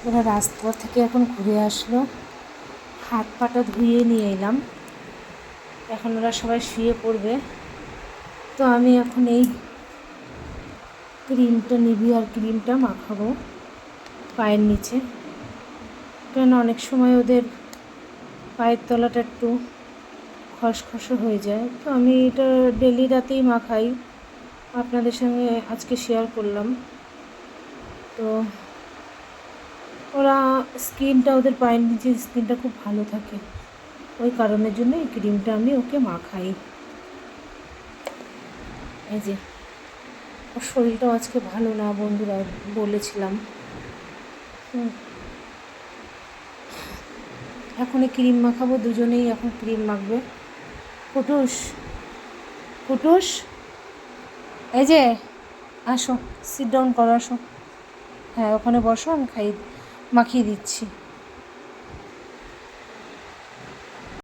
ওরা রাস্তা থেকে এখন ঘুরে আসলো, হাত পাটা ধুয়ে নিয়ে এলাম। এখন ওরা সবাই শুয়ে পড়বে। তো আমি এখন এই ক্রিমটা, নিভিয়ার ক্রিমটা মাখাবো পায়ের নিচে, কেন অনেক সময় ওদের পায়ের তলাটা একটু খসখসে হয়ে যায়। তো আমি এটা ডেলি রাতেই মাখাই, আপনাদের সঙ্গে আজকে শেয়ার করলাম। তো ওরা স্কিনটা, ওদের পায়ের নিচের স্কিনটা খুব ভালো থাকে, ওই কারণের জন্য এই ক্রিমটা আমি ওকে মাখাই। এই যে ওর শরীরটাও আজকে ভালো না, বন্ধুরা বলেছিলাম। এখন ক্রিম মাখাবো, দুজনেই এখন ক্রিম মাখবে। কুটুস, কুটুস, এই যে আসো, সিট ডাউন করো, আসো। হ্যাঁ, ওখানে বসো, আমি মাখিয়ে দিচ্ছি।